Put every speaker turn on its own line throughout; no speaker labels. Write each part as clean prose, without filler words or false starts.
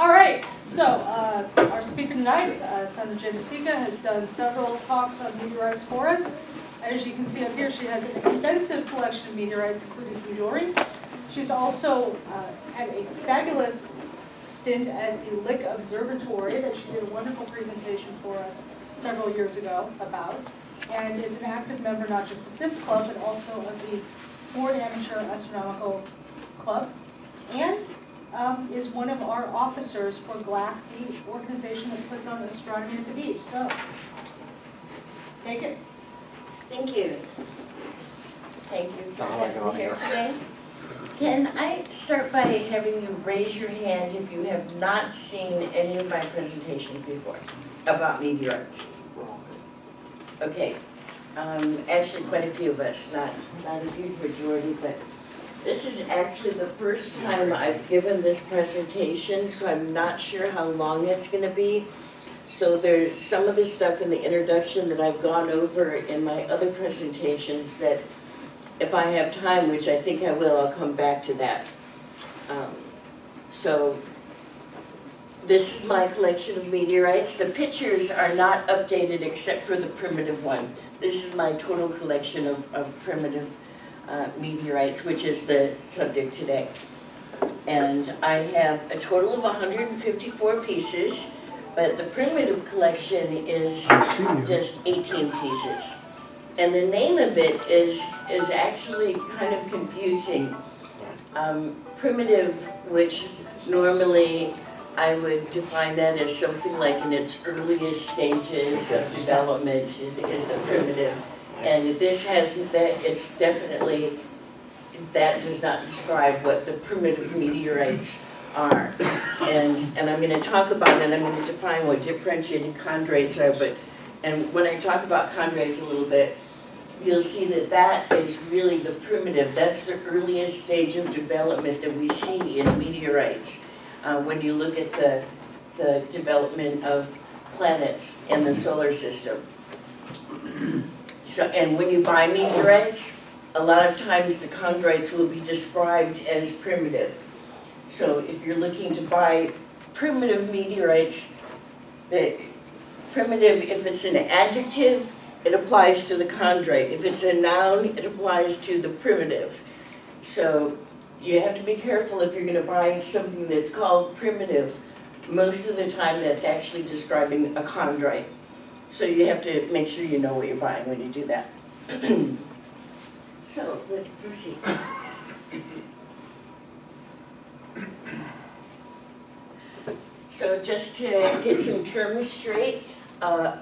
All right, so our speaker tonight, Sandra Macika, has done several talks on meteorites for us. As you can see up here, she has an extensive collection of meteorites, including some jewelry. She's also had a fabulous stint at the Lick Observatory that she did a wonderful presentation for us several years ago about, and is an active member not just of this club, but also of the Ford Amateur Astronomical Club, and is one of our officers for GLAAC, the organization that puts on astronomy at the beach. So, take it.
Thank you. Thank you for having me here today. Can I start by having you raise your hand if you have not seen any of my presentations before about meteorites? Okay. Actually, quite a few of us, not a huge majority, but this is actually the first time I've given this presentation, so I'm not sure how long it's going to be. So there's some of the stuff in the introduction that I've gone over in my other presentations that if I have time, which I think I will, I'll come back to that. So this is my collection of meteorites. The pictures are not updated except for the primitive one. This is my total collection of primitive meteorites, which is the subject today. And I have a total of 154 pieces, but the primitive collection is just 18 pieces. And the name of it is actually kind of confusing. Primitive, which normally I would define that as something like in its earliest stages of development is a primitive. And this has that, it's definitely, that does not describe what the primitive meteorites are. And I'm going to talk about it, I'm going to define what differentiated chondrites are, and when I talk about chondrites a little bit, you'll see that that is really the primitive. That's the earliest stage of development that we see in meteorites when you look at the development of planets in the solar system. So, and when you buy meteorites, a lot of times the chondrites will be described as primitive. So if you're looking to buy primitive meteorites, primitive, if it's an adjective, it applies to the chondrite. If it's a noun, it applies to the primitive. So you have to be careful if you're going to buy something that's called primitive. Most of the time that's actually describing a chondrite. So you have to make sure you know what you're buying when you do that. So let's proceed. So just to get some terms straight, a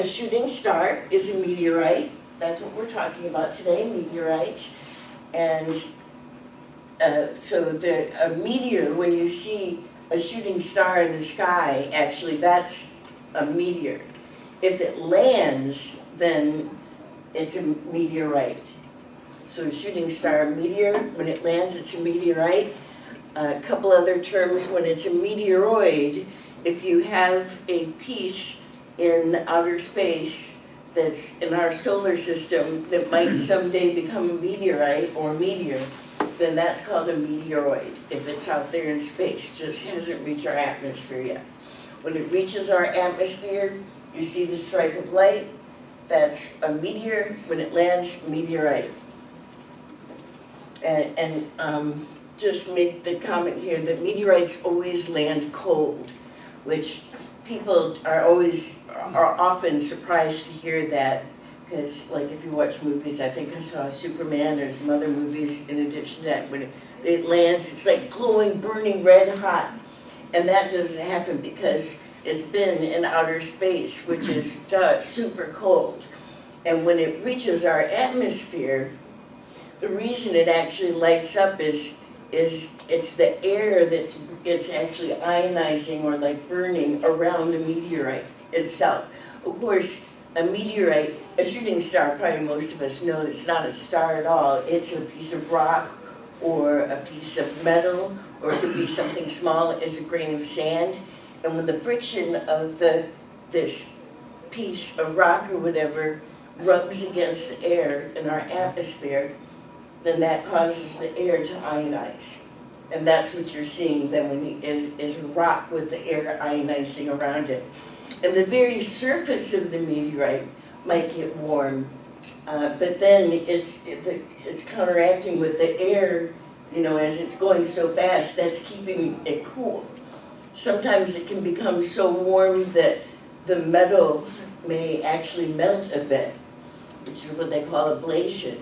shooting star is a meteorite. That's what we're talking about today, meteorites. And so a meteor, when you see a shooting star in the sky, actually that's a meteor. If it lands, then it's a meteorite. So a shooting star, meteor, when it lands, it's a meteorite. A couple other terms, when it's a meteoroid, if you have a piece in outer space that's in our solar system that might someday become a meteorite or meteor, then that's called a meteoroid. If it's out there in space, just hasn't reached our atmosphere yet. When it reaches our atmosphere, you see the stripe of light, that's a meteor. When it lands, meteorite. And just make the comment here that meteorites always land cold, which people are often surprised to hear that, because like if you watch movies, I think I saw Superman or some other movies in addition to that, when it lands, it's like glowing, burning red hot. And that doesn't happen because it's been in outer space, which is super cold. And when it reaches our atmosphere, the reason it actually lights up is it's the air it's actually ionizing or like burning around the meteorite itself. Of course, a meteorite, a shooting star, probably most of us know it's not a star at all. It's a piece of rock or a piece of metal, or it could be something small as a grain of sand. And when the friction of this piece of rock or whatever rubs against the air in our atmosphere, then that causes the air to ionize. And that's what you're seeing then is a rock with the air ionizing around it. And the very surface of the meteorite might get warm, but then it's counteracting with the air, as it's going so fast, that's keeping it cool. Sometimes it can become so warm that the metal may actually melt a bit, which is what they call ablation.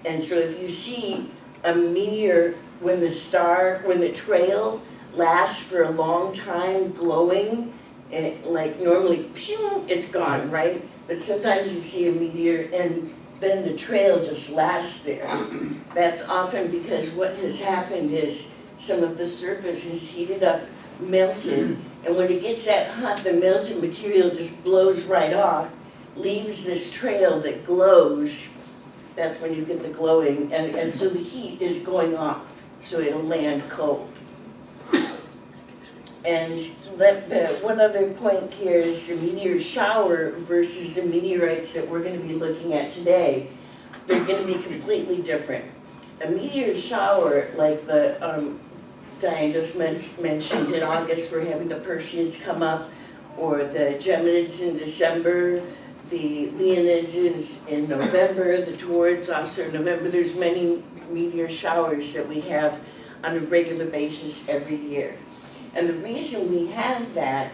And so if you see a meteor, when the trail lasts for a long time glowing, like normally, pew, it's gone, right? But sometimes you see a meteor and then the trail just lasts there. That's often because what has happened is some of the surface is heated up, melted, and when it gets that hot, the melted material just blows right off, leaves this trail that glows. That's when you get the glowing, and so the heat is going off, so it'll land cold. And one other point here is the meteor shower versus the meteorites that we're going to be looking at today. They're going to be completely different. A meteor shower, like the Diane just mentioned in August, we're having the Perseids come up, or the Geminids in December, the Leonids in November, the Taurids also in November. There's many meteor showers that we have on a regular basis every year. And the reason we have that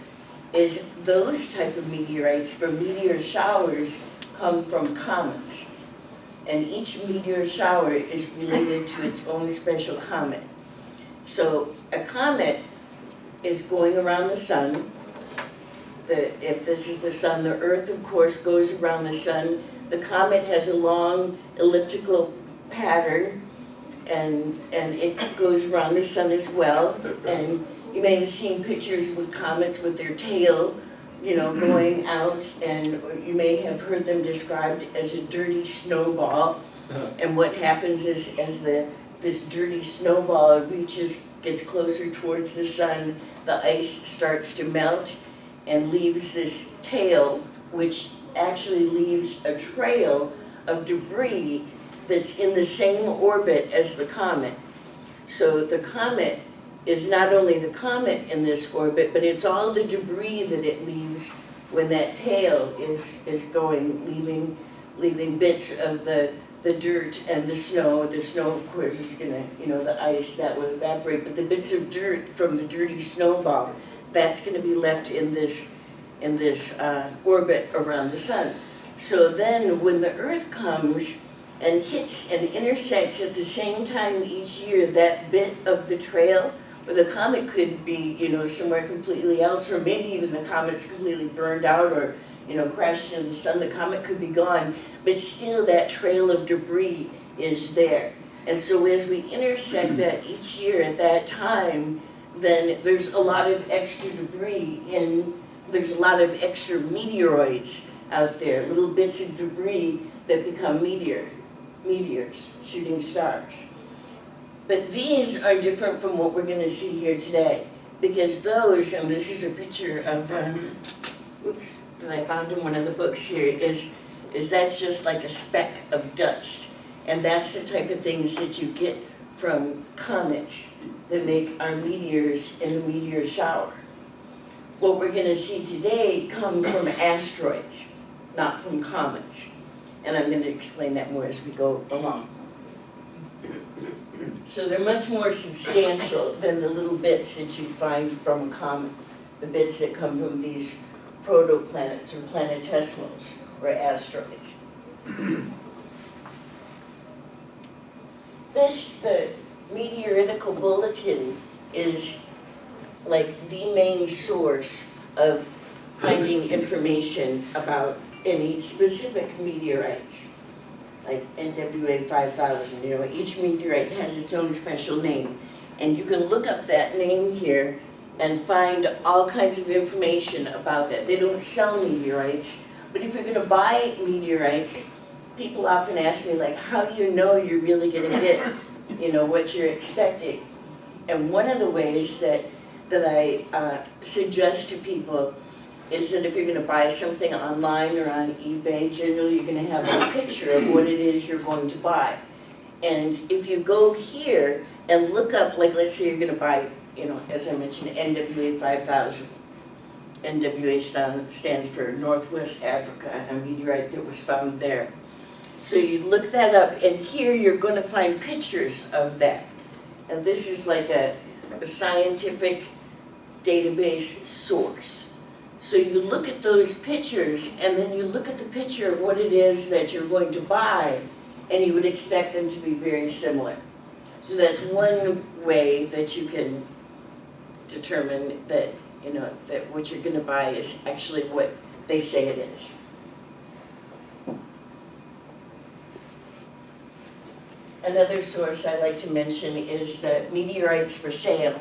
is those type of meteorites for meteor showers come from comets. And each meteor shower is related to its own special comet. So a comet is going around the sun. If this is the sun, the Earth, of course, goes around the sun. The comet has a long elliptical pattern, and it goes around the sun as well. And you may have seen pictures with comets with their tail, going out, and you may have heard them described as a dirty snowball. And what happens is, as this dirty snowball gets closer towards the sun, the ice starts to melt and leaves this tail, which actually leaves a trail of debris that's in the same orbit as the comet. So the comet is not only the comet in this orbit, but it's all the debris that it leaves when that tail is going, leaving bits of the dirt and the snow. The snow, of course, is gonna, the ice, that would evaporate, but the bits of dirt from the dirty snowball, that's gonna be left in this orbit around the sun. So then when the Earth comes and hits and intersects at the same time each year, that bit of the trail, or the comet could be, somewhere completely else, or maybe even the comet's completely burned out or, crashed into the sun, the comet could be gone, but still that trail of debris is there. And so as we intersect that each year at that time, then there's a lot of extra debris there's a lot of extra meteoroids out there, little bits of debris that become meteors, shooting stars. But these are different from what we're going to see here today, because those, and this is a picture of, that I found in one of the books here, is that's just like a speck of dust. And that's the type of things that you get from comets that make our meteors in the meteor shower. What we're going to see today come from asteroids, not from comets. And I'm going to explain that more as we go along. So they're much more substantial than the little bits that you find from a comet, the bits that come from these protoplanets or planetesimals or asteroids. The meteoritical bulletin is like the main source of finding information about any specific meteorites, like NWA 5000. Each meteorite has its own special name, and you can look up that name here and find all kinds of information about that. They don't sell meteorites, but if you're going to buy meteorites, people often ask me, like, how do you know you're really going to get, what you're expecting? And one of the ways that I suggest to people is that if you're going to buy something online or on eBay, generally you're going to have a picture of what it is you're going to buy. And if you go here and look up, like let's say you're gonna buy, you know, as I mentioned, NWA 5000. NWA stands for Northwest Africa, a meteorite that was found there. So you look that up, and here you're going to find pictures of that. And this is like a scientific database source. So you look at those pictures, and then you look at the picture of what it is that you're going to buy, and you would expect them to be very similar. So that's one way that you can determine that, you know, that what you're going to buy is actually what they say it is. Another source I like to mention is the Meteorites for Sale.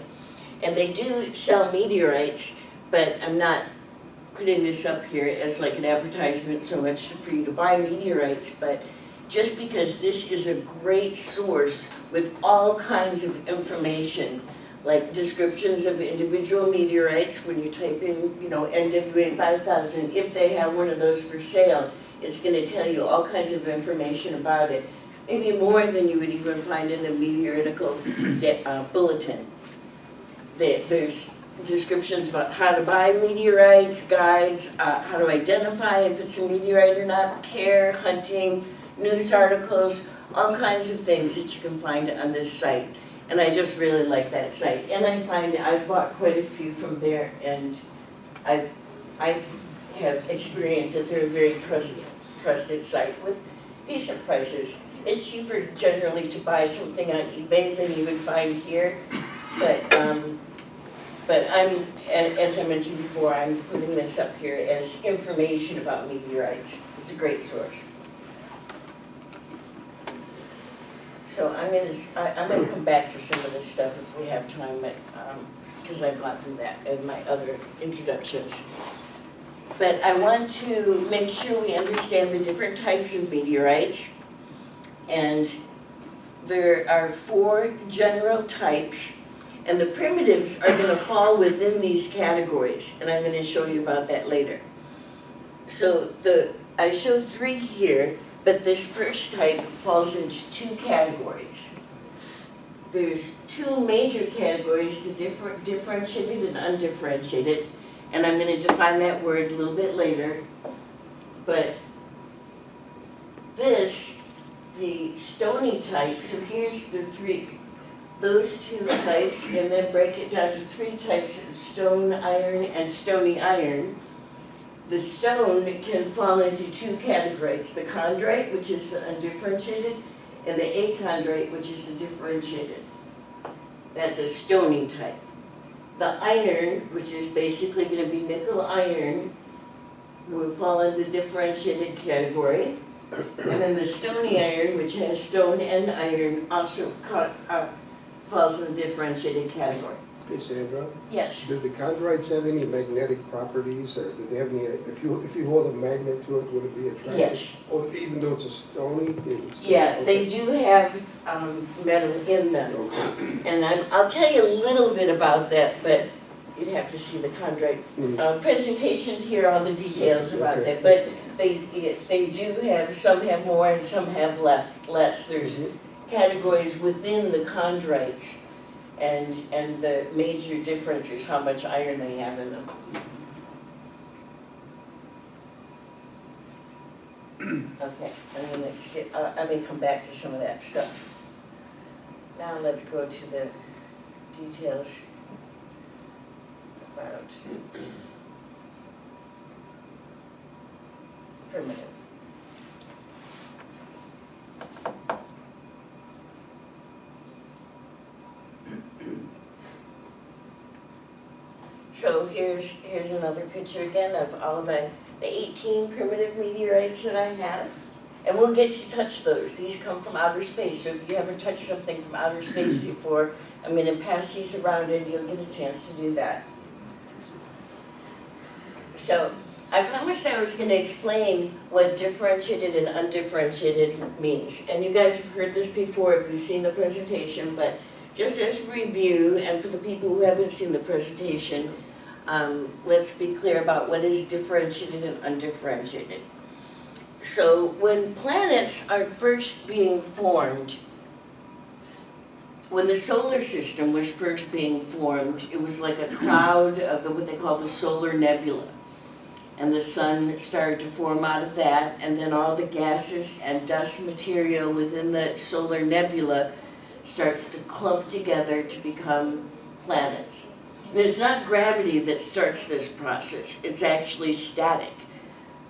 And they do sell meteorites, but I'm not putting this up here as like an advertisement so much for you to buy meteorites, but just because this is a great source with all kinds of information, like descriptions of individual meteorites. When you type in, you know, NWA 5000, if they have one of those for sale, it's going to tell you all kinds of information about it. Maybe more than you would even find in the meteoritical bulletin. There's descriptions about how to buy meteorites, guides, how to identify if it's a meteorite or not, care, hunting, news articles, all kinds of things that you can find on this site. And I just really like that site. And I find I've bought quite a few from there, and I have experienced that they're a very trusted site with decent prices. It's cheaper generally to buy something on eBay than you would find here, but I'm, as I mentioned before, I'm putting this up here as information about meteorites. It's a great source. So I'm gonna come back to some of this stuff if we have time, because I've gone through that in my other introductions. But I want to make sure we understand the different types of meteorites. And there are 4 general types, and the primitives are going to fall within these categories, and I'm going to show you about that later. So I showed 3 here, but this first type falls into 2 categories. There's 2 major categories, the differentiated and undifferentiated, and I'm going to define that word a little bit later. But the stony type, so here's those 2 types, and then break it down to 3 types of stone iron and stony iron. The stone can fall into 2 categories, the chondrite, which is the undifferentiated, and the achondrite, which is the differentiated. That's a stony type. The iron, which is basically going to be nickel iron, will fall in the differentiated category. And then the stony iron, which has stone and iron, also falls in the differentiated category.
Hey Sandra,
Yes.
do the chondrites have any magnetic properties, or do they have any, if you hold a magnet to it, would it be attractive?
Yes.
Or even though it's a stony?
Yeah, they do have metal in them.
Okay.
And I'll tell you a little bit about that, but you'd have to see the chondrite presentation to hear all the details about that. But they do have, some have more and some have less. There's categories within the chondrites, and the major difference is how much iron they have in them. Okay, I'm gonna come back to some of that stuff. Now let's go to the details about primitive. So here's another picture again of all the 18 primitive meteorites that I have. And we'll get to touch those. These come from outer space, so if you haven't touched something from outer space before, I'm going to pass these around and you'll get a chance to do that. So I promised I was going to explain what differentiated and undifferentiated means. And you guys have heard this before if you've seen the presentation, but just as a review, and for the people who haven't seen the presentation, let's be clear about what is differentiated and undifferentiated. So when planets are first being formed, when the solar system was first being formed, it was like a cloud of what they call the solar nebula. And the sun started to form out of that, and then all the gases and dust material within the solar nebula starts to clump together to become planets. And it's not gravity that starts this process, it's actually static.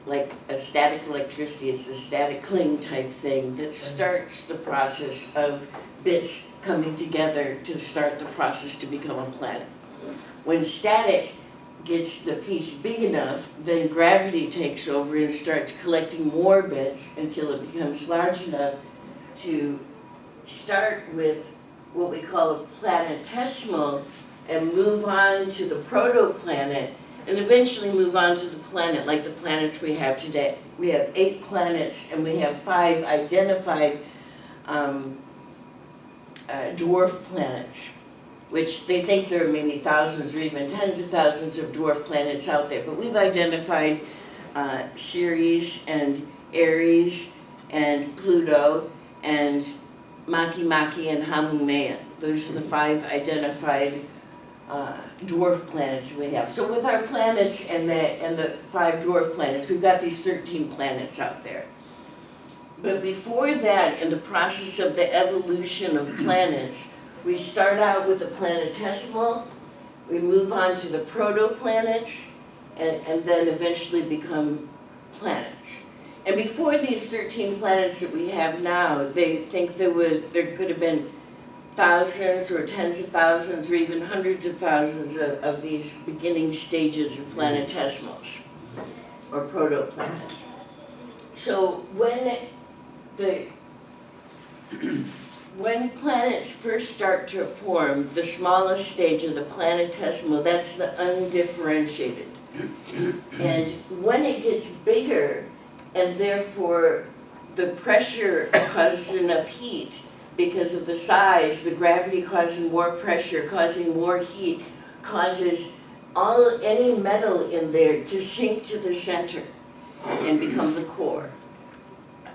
Like a static electricity, it's the static cling type thing that starts the process of bits coming together to start the process to become a planet. When static gets the piece big enough, then gravity takes over and starts collecting more bits until it becomes large enough to start with what we call a planetesimal and move on to the protoplanet and eventually move on to the planet like the planets we have today. We have 8 planets and we have 5 identified dwarf planets, which they think there are maybe thousands or even tens of thousands of dwarf planets out there. But we've identified Ceres and Aries and Pluto and Makemake and Haumea. Those are the 5 identified dwarf planets we have. So with our planets and the 5 dwarf planets, we've got these 13 planets out there. But before that, in the process of the evolution of planets, we start out with the planetesimal, we move on to the protoplanets, and then eventually become planets. And before these 13 planets that we have now, they think there could have been thousands or tens of thousands or even hundreds of thousands of these beginning stages of planetesimals or protoplanets. So when planets first start to form, the smallest stage of the planetesimal, that's the undifferentiated. And when it gets bigger, and therefore the pressure causes enough heat, because of the size, the gravity causing more pressure, causing more heat, causes any metal in there to sink to the center and become the core.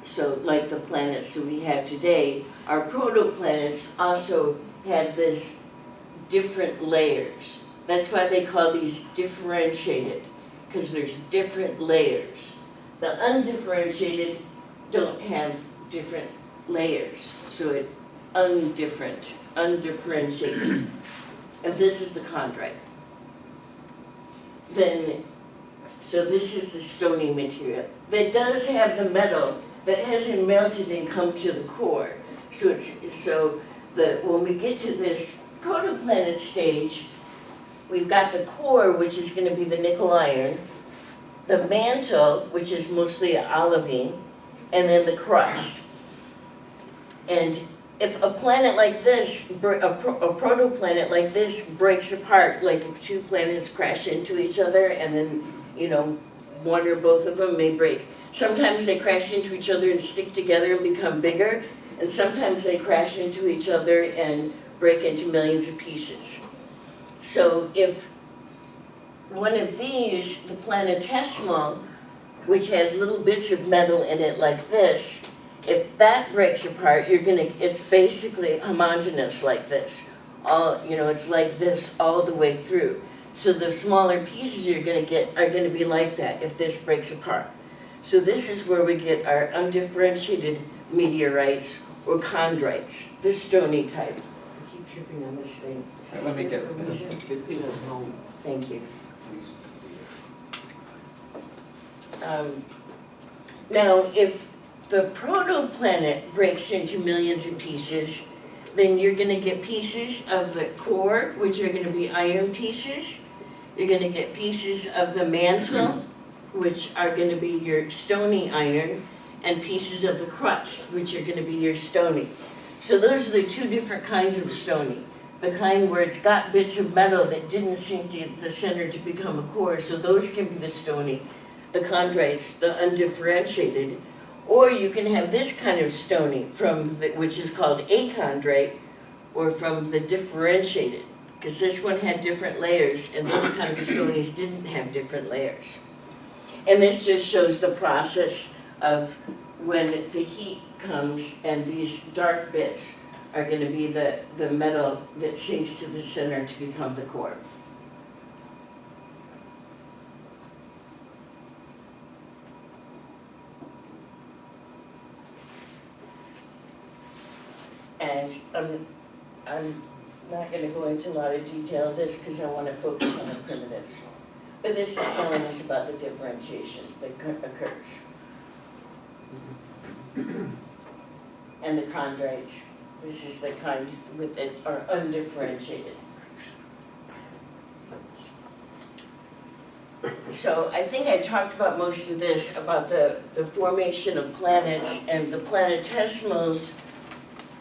So like the planets that we have today, our protoplanets also had this different layers. That's why they call these differentiated, because there's different layers. The undifferentiated don't have different layers, so it undifferentiated. And this is the chondrite. So this is the stony material that does have the metal that hasn't melted and come to the core. When we get to this protoplanet stage, we've got the core, which is going to be the nickel iron, the mantle, which is mostly olivine, and then the crust. And if a planet like this, a protoplanet like this breaks apart, like if 2 planets crash into each other and then, one or both of them may break. Sometimes they crash into each other and stick together and become bigger, and sometimes they crash into each other and break into millions of pieces. So if one of these, the planetesimal, which has little bits of metal in it like this, if that breaks apart, it's basically homogeneous like this. It's like this all the way through. So the smaller pieces you're going to get are going to be like that if this breaks apart. So this is where we get our undifferentiated meteorites or chondrites, this stony type. I keep tripping on this thing.
Let me get it.
Thank you. Now, if the protoplanet breaks into millions of pieces, then you're going to get pieces of the core, which are going to be iron pieces. You're going to get pieces of the mantle, which are going to be your stony iron, and pieces of the crust, which are going to be your stony. So those are the 2 different kinds of stony. The kind where it's got bits of metal that didn't sink to the center to become a core, so those can be the stony. The chondrites, the undifferentiated. Or you can have this kind of stony, which is called achondrite, or from the differentiated, because this one had different layers, and those kind of stonies didn't have different layers. And this just shows the process of when the heat comes and these dark bits are going to be the metal that sinks to the center to become the core. And I'm not going to go into a lot of detail of this because I want to focus on the primitives. But this is telling us about the differentiation that occurs. And the chondrites, this is the kind that are undifferentiated. So I think I talked about most of this, about the formation of planets and the planetesimals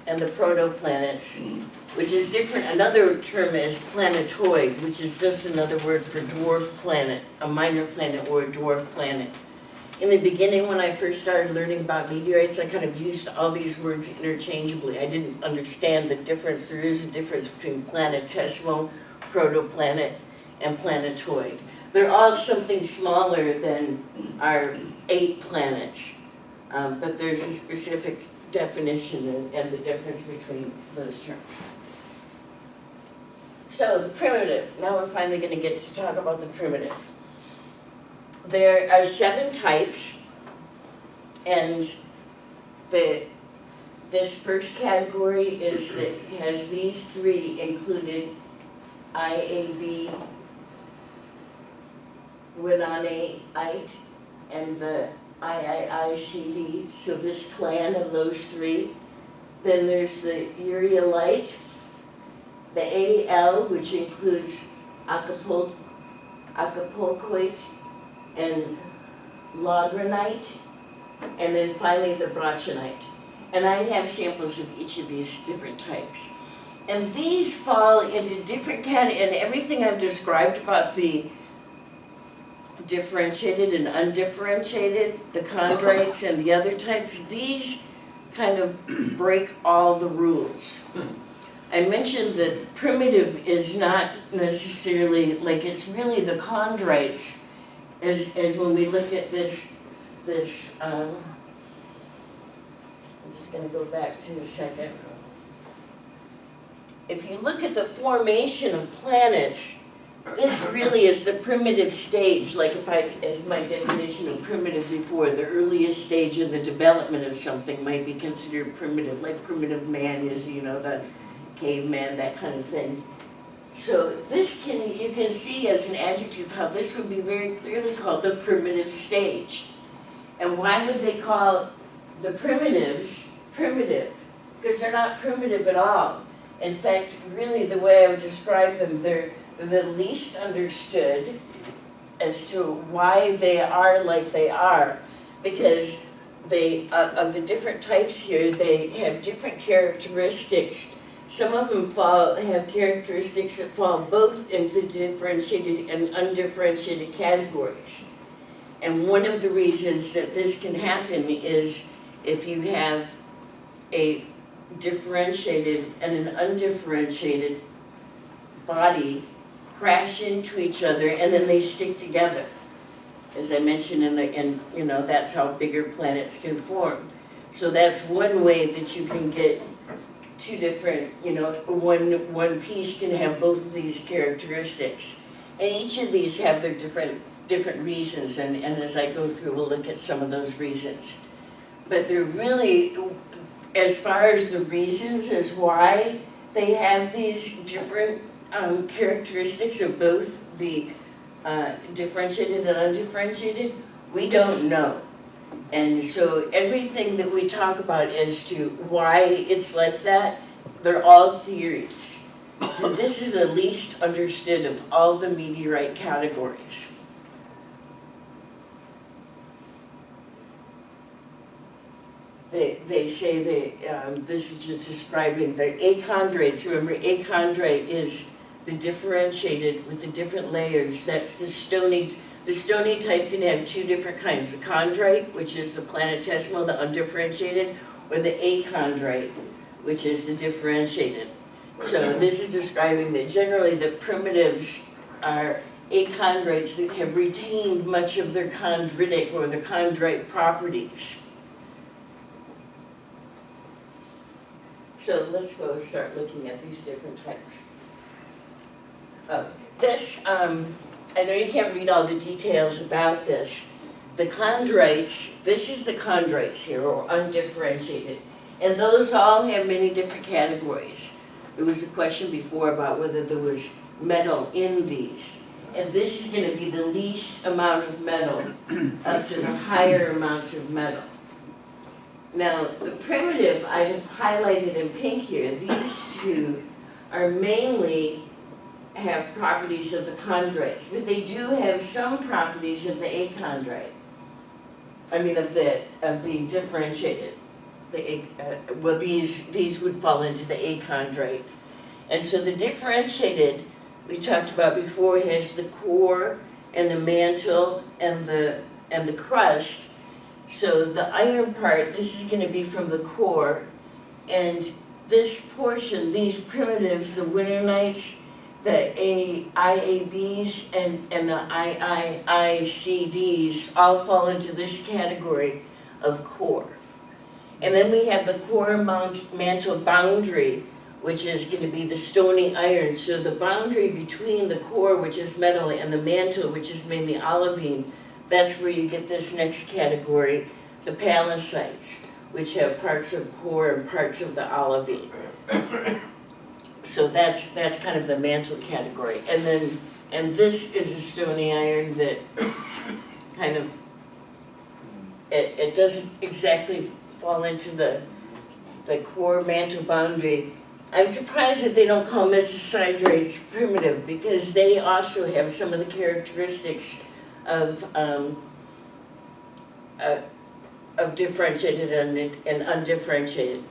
and the protoplanets, which is different. Another term is planetoid, which is just another word for dwarf planet, a minor planet or a dwarf planet. In the beginning, when I first started learning about meteorites, I kind of used all these words interchangeably. I didn't understand the difference. There is a difference between planetesimal, protoplanet, and planetoid. They're all something smaller than our 8 planets, but there's a specific definition and the difference between those terms. So the primitive, now we're finally going to get to talk about the primitive. There are 7 types, and this first category has these 3 included: IAB, Winonaites, and the IABs, so this clan of those 3. Then there's the Ureilite, the AL, which includes Acapulcoite and Lodronite, and then finally the Brachinite. And I have samples of each of these different types. And these fall into different categories, and everything I've described about the differentiated and undifferentiated, the chondrites and the other types, these kind of break all the rules. I mentioned that primitive is not necessarily, like, it's really the chondrites, as when we looked at this I'm just going to go back to a second. If you look at the formation of planets, this really is the primitive stage, like as my definition of primitive before, the earliest stage in the development of something might be considered primitive, like primitive man is, the caveman, that kind of thing. So this you can see as an adjective how this would be very clearly called the primitive stage. And why would they call the primitives primitive? Because they're not primitive at all. In fact, really the way I would describe them, they're the least understood as to why they are like they are, because they, of the different types here, they have different characteristics. Some of them have characteristics that fall both into differentiated and undifferentiated categories. And one of the reasons that this can happen is if you have a differentiated and an undifferentiated body crash into each other and then they stick together. As I mentioned, that's how bigger planets can form. So that's one way that you can get 2 different, one piece can have both of these characteristics. And each of these have their different reasons, and as I go through, we'll look at some of those reasons. But they're really, as far as the reasons as why they have these different characteristics of both the differentiated and undifferentiated, we don't know. And so everything that we talk about as to why it's like that, they're all theories. So this is the least understood of all the meteorite categories. They say this is just describing the achondrites. Remember, achondrite is the differentiated with the different layers. That's the stony. The stony type can have 2 different kinds: the chondrite, which is the planetesimal, the undifferentiated, or the achondrite, which is the differentiated. So this is describing that generally the primitives are achondrites that have retained much of their chondritic or the chondrite properties. So let's go start looking at these different types. This, I know you can't read all the details about this. The chondrites, this is the chondrites here, or undifferentiated. And those all have many different categories. There was a question before about whether there was metal in these. And this is going to be the least amount of metal up to the higher amounts of metal. Now, the primitive, I've highlighted in pink here, these two are mainly have properties of the chondrites, but they do have some properties of the achondrite. I mean, of the differentiated. Well, these would fall into the achondrite. And so the differentiated, we talked about before, has the core and the mantle and the crust. So the iron part, this is going to be from the core, and this portion, these primitives, the Winonaites, the IABs, and the ICDs all fall into this category of core. And then we have the core mantle boundary, which is going to be the stony iron. So the boundary between the core, which is metal, and the mantle, which is mainly olivine, that's where you get this next category, the pallasites, which have parts of core and parts of the olivine. So that's kind of the mantle category. And this is a stony iron that kind of, it doesn't exactly fall into the core mantle boundary. I'm surprised that they don't call mesosyndrates primitive, because they also have some of the characteristics of differentiated and undifferentiated.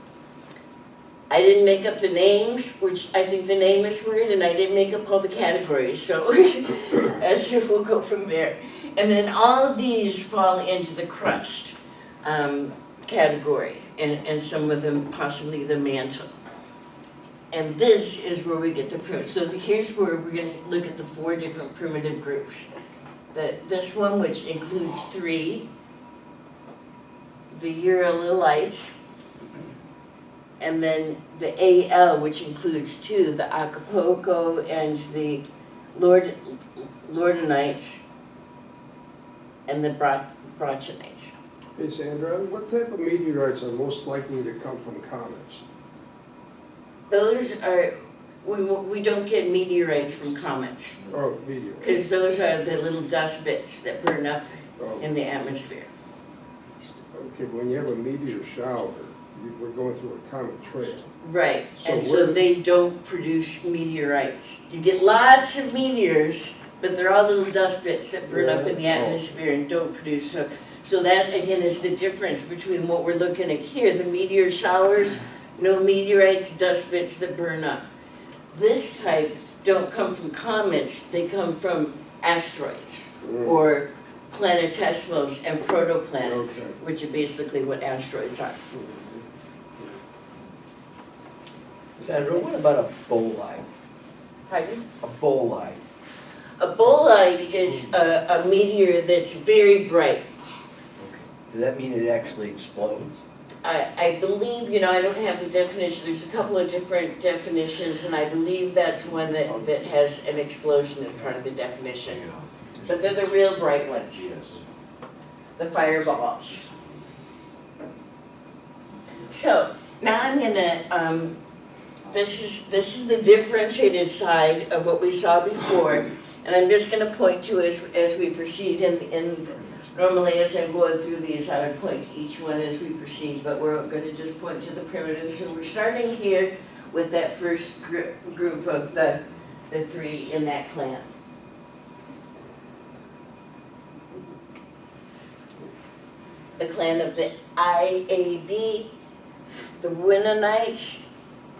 I didn't make up the names, which I think the name is weird, and I didn't make up all the categories, so we'll go from there. And then all of these fall into the crust category, and some of them possibly the mantle. And this is where we get the primitive. So here's where we're going to look at the 4 different primitive groups. This one, which includes 3, the Ureilites, and then the AL, which includes 2, the Acapulco and the Lordinites, and the Brachinites.
Hey Sandra, what type of meteorites are most likely to come from comets?
Those are, we don't get meteorites from comets,
Oh, meteorites.
because those are the little dust bits that burn up
Oh,
in the atmosphere.
okay, when you have a meteor shower, we're going through a comet trail.
Right,
So
and
where
so
does-
they don't produce meteorites. You get lots of meteors, but they're all little dust bits that burn up in the
Yeah. Oh.
atmosphere and don't produce. So that again is the difference between what we're looking at here. The meteor showers, no meteorites, dust bits that burn up. This type don't come from comets, they come from asteroids or planetesimals and protoplanets,
Okay.
which are basically what asteroids are.
Sandra, what about a bolide?
Pardon?
A bolide.
A bolide is a meteor that's very bright.
Does that mean it actually explodes?
I believe, I don't have the definition, there's a couple of different definitions, and I believe that's one that has an explosion as part of the definition. But they're the real bright ones,
Yes.
the fireballs. So, now I'm gonna, this is the differentiated side of what we saw before, and I'm just gonna point to as we proceed in normally as I'm going through these, I would point to each one as we proceed, but we're going to just point to the primitives. So we're starting here with that first group of the 3 in that clan. The clan of the IAB, the Winonaites,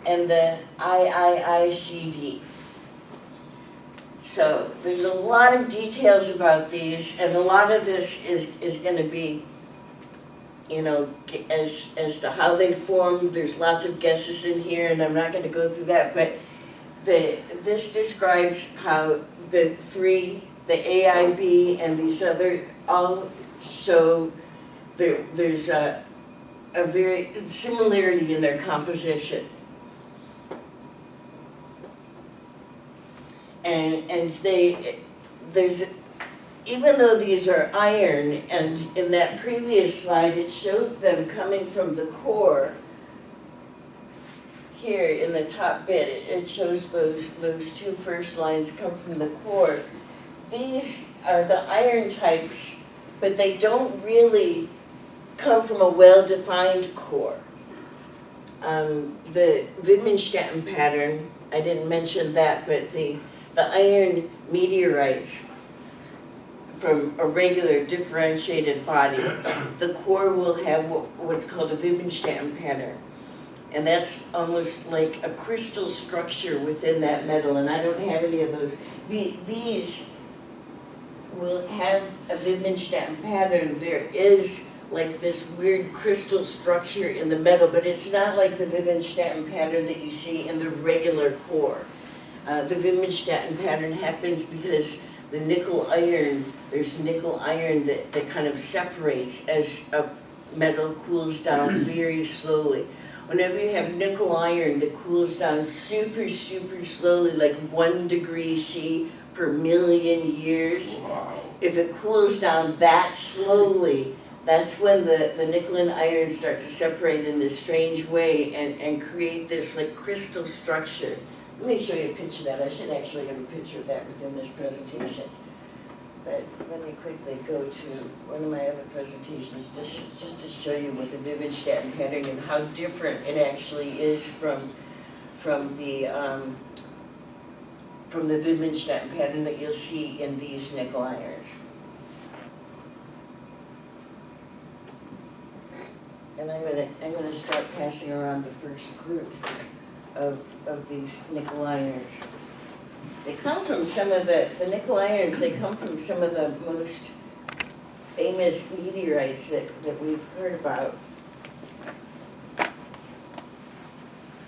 and the IIICD. So there's a lot of details about these, and a lot of this is going to be, as to how they formed. There's lots of guesses in here, and I'm not going to go through that, but this describes how the 3, the AIB and these other, all show there's a very similarity in their composition. And even though these are iron, and in that previous slide, it showed them coming from the core. Here in the top bit, it shows those two first lines come from the core. These are the iron types, but they don't really come from a well-defined core. The Wittgenstein pattern, I didn't mention that, but the iron meteorites from a regular differentiated body, the core will have what's called a Wittgenstein pattern. And that's almost like a crystal structure within that metal, and I don't have any of those. These will have a Wittgenstein pattern. There is like this weird crystal structure in the metal, but it's not like the Wittgenstein pattern that you see in the regular core. The Wittgenstein pattern happens because the nickel iron, there's nickel iron that kind of separates as a metal cools down very slowly. Whenever you have nickel iron that cools down super, super slowly, like 1 degree C per million years, if it cools down that slowly, that's when the nickel and iron start to separate in this strange way and create this like crystal structure. Let me show you a picture of that. I should actually have a picture of that within this presentation. But let me quickly go to one of my other presentations just to show you what the Wittgenstein pattern and how different it actually is from the Wittgenstein pattern that you'll see in these nickel irons. And I'm gonna start passing around the first group of these nickel irons. They come from some of the nickel irons, they come from some of the most famous meteorites that we've heard about.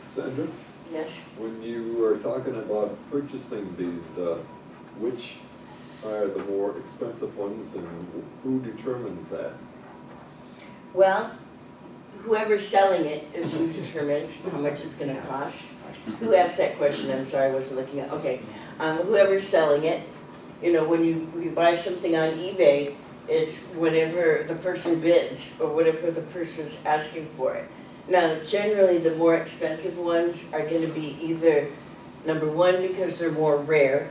Sandra,
Yes?
when you are talking about purchasing these, which are the more expensive ones and who determines that?
Well, whoever's selling it is who determines how much it's gonna cost. Who asked that question? I'm sorry, I wasn't looking at, okay. Whoever's selling it, you know, when you buy something on eBay, it's whatever the person bids or whatever the person's asking for it. Now, generally, the more expensive ones are gonna be either, number one, because they're more rare,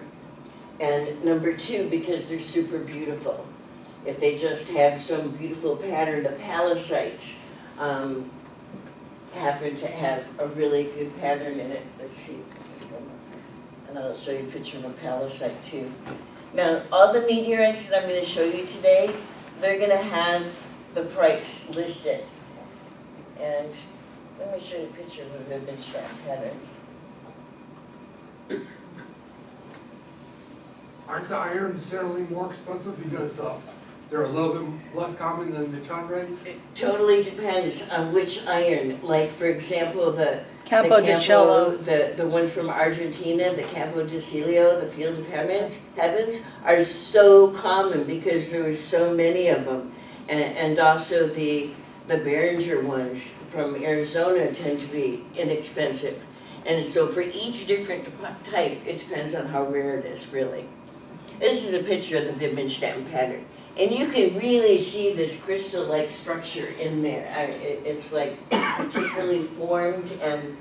and number two, because they're super beautiful. If they just have some beautiful pattern, the pallasites, happen to have a really good pattern in it. Let's see if this is going to, and I'll show you a picture of a pallasite too. Now, all the meteorites that I'm going to show you today, they're going to have the price listed. And let me show you a picture of a Wittgenstein pattern.
Aren't the irons generally more expensive because they're a little bit less common than the chondrites?
It totally depends on which iron. Like, for example, the
Campo de Cello.
the ones from Argentina, the Campo de Celio, the Field of Heavens, are so common because there were so many of them. And also the Behringer ones from Arizona tend to be inexpensive. And so for each different type, it depends on how rare it is, really. This is a picture of the Wittgenstein pattern. And you can really see this crystal-like structure in there. It's like particularly formed, and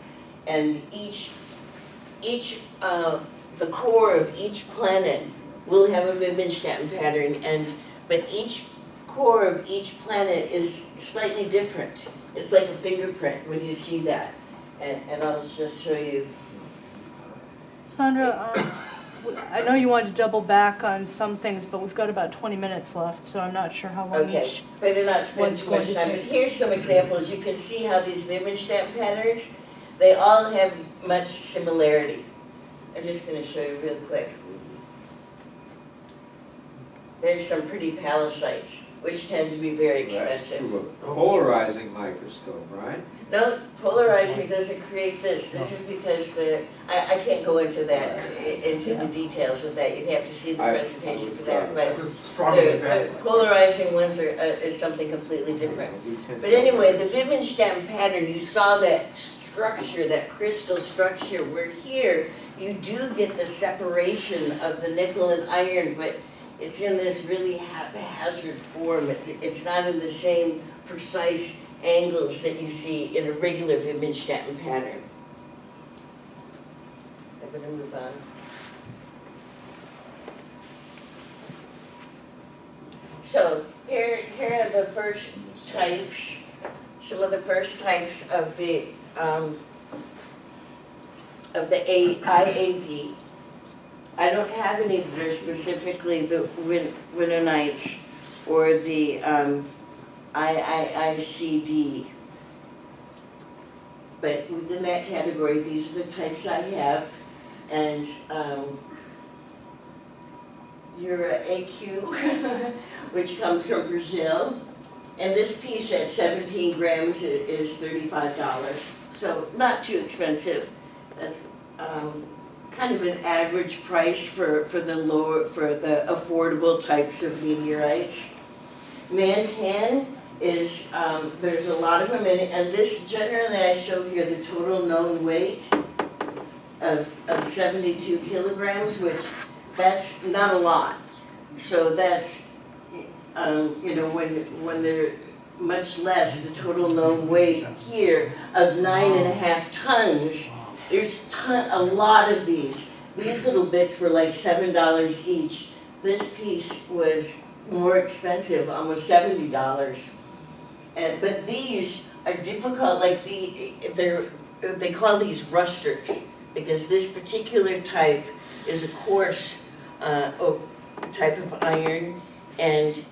the core of each planet will have a Wittgenstein pattern, but each core of each planet is slightly different. It's like a fingerprint when you see that. And I'll just show you.
Sandra, I know you wanted to double back on some things, but we've got about 20 minutes left, so I'm not sure how long
Okay,
each.
better not spend
one's
too much
going to
time, but
take.
here's some examples. You can see how these Wittgenstein patterns, they all have much similarity. I'm just going to show you real quick. There's some pretty pallasites, which tend to be very expensive.
A polarizing microscope, right?
No, polarizing doesn't create this. This is because I can't go into that, into the details of that. You'd have to see the presentation for that, but
Just strongly
the
bad.
polarizing ones is something completely different. But anyway, the Wittgenstein pattern, you saw that structure, that crystal structure, where here you do get the separation of the nickel and iron, but it's in this really haphazard form. It's not in the same precise angles that you see in a regular Wittgenstein pattern. I'm gonna move on. So here are the first types, some of the first types of the IAB. I don't have any that are specifically the Winonaites or the IICD. But within that category, these are the types I have. And Ureilites, which comes from Brazil. And this piece at 17 grams is $35. So not too expensive. That's kind of an average price for the affordable types of meteorites. Mantan is, there's a lot of them in it, and this generally I show here the total known weight of 72 kilograms, which that's not a lot. So that's, you know, when they're much less, the total known weight here of 9.5 tons, there's a lot of these. These little bits were like $7 each. This piece was more expensive, almost $70. But these are difficult, like they call these rusters, because this particular type is a coarse type of iron, and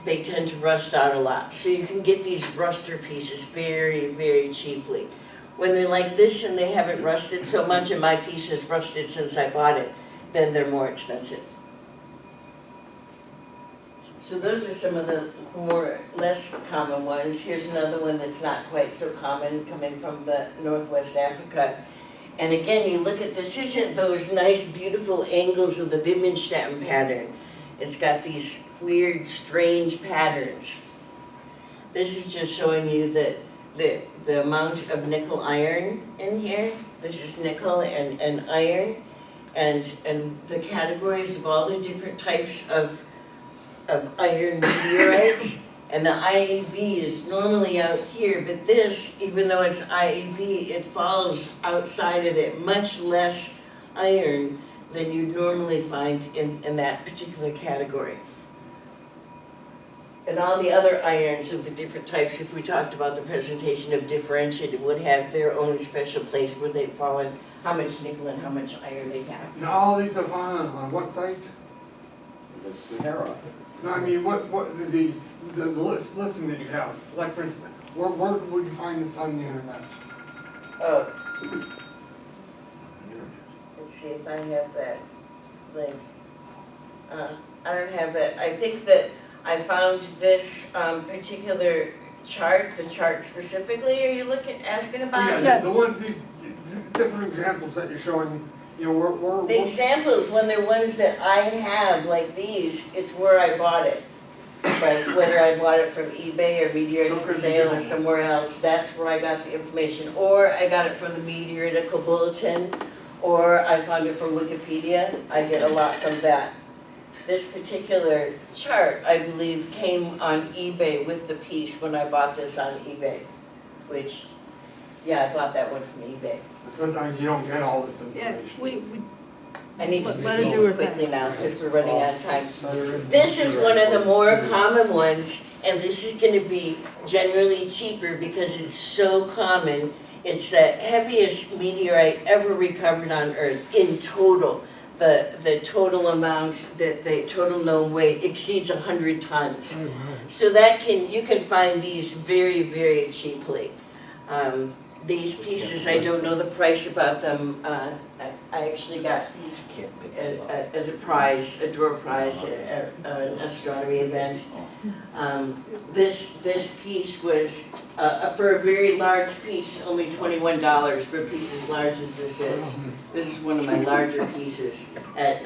they tend to rust out a lot. So you can get these ruster pieces very, very cheaply. When they're like this and they haven't rusted so much, and my piece has rusted since I bought it, then they're more expensive. So those are some of the less common ones. Here's another one that's not quite so common, coming from the Northwest Africa. And again, you look at this, isn't those nice, beautiful angles of the Wittgenstein pattern. It's got these weird, strange patterns. This is just showing you that the amount of nickel iron in here. This is nickel and iron, and the categories of all the different types of iron meteorites. And the IAB is normally out here, but this, even though it's IAB, it falls outside of it, much less iron than you'd normally find in that particular category. And all the other irons of the different types, if we talked about the presentation of differentiated, would have their own special place where they've fallen, how much nickel and how much iron they have.
Now, all these are found on what site?
The Sahara.
No, I mean, what the listing that you have? Like, for instance, where would you find this on the internet?
Oh. Let's see if I have that link. I don't have that. I think that I found this particular chart, the chart specifically. Are you asking about?
Yeah, the ones, these different examples that you're showing, you know,
The examples, when they're ones that I have, like these, it's where I bought it. But whether I bought it from eBay or Meteorites for Sale or somewhere else, that's where I got the information. Or I got it from the Meteoritical Bulletin, or I found it from Wikipedia. I get a lot from that. This particular chart, I believe, came on eBay with the piece when I bought this on eBay, which, yeah, I bought that one from eBay.
Sometimes you don't get all this
Yeah,
information.
I need to
Let her
proceed
do her
quickly
thing.
now since we're running out of time. This is one of the more common ones, and this is gonna be generally cheaper because it's so common. It's the heaviest meteorite ever recovered on Earth in total. The total amount, the total known weight exceeds 100 tons. So you can find these very, very cheaply. These pieces, I don't know the price about them. I actually got these as a prize, a door prize at an astronomy event. This piece was, for a very large piece, only $21 for a piece as large as this is. This is one of my larger pieces at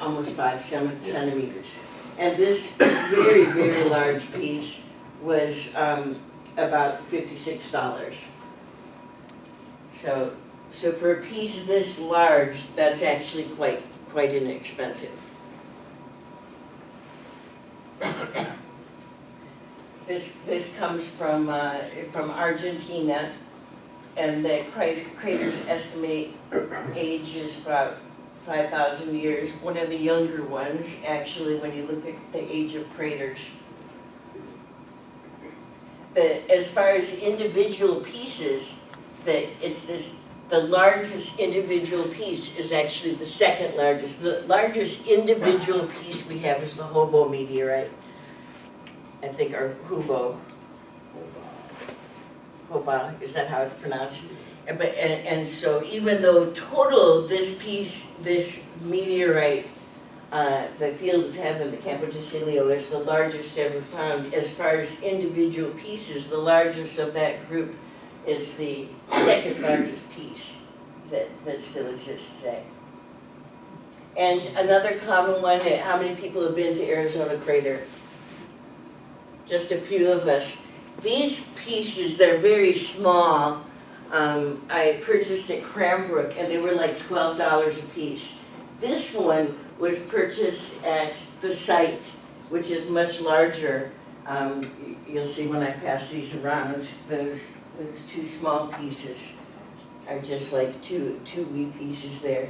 almost 5 centimeters. And this very, very large piece was about $56. So So for a piece this large, that's actually quite inexpensive. This comes from Argentina, and the craters estimate age is about 5,000 years. One of the younger ones, actually, when you look at the age of craters. As far as individual pieces, the largest individual piece is actually the second largest. The largest individual piece we have is the Hobo Meteorite, I think, or Hobo. Hoba, is that how it's pronounced? And so even though total this meteorite, the Field of Heaven, the Capitosilio, is the largest ever found, as far as individual pieces, the largest of that group is the second largest piece that still exists today. And another common one, how many people have been to Arizona Crater? Just a few of us. These pieces, they're very small. I purchased at Cranbrook, and they were like $12 a piece. This one was purchased at the site, which is much larger. You'll see when I pass these around, those two small pieces are just like two wee pieces there.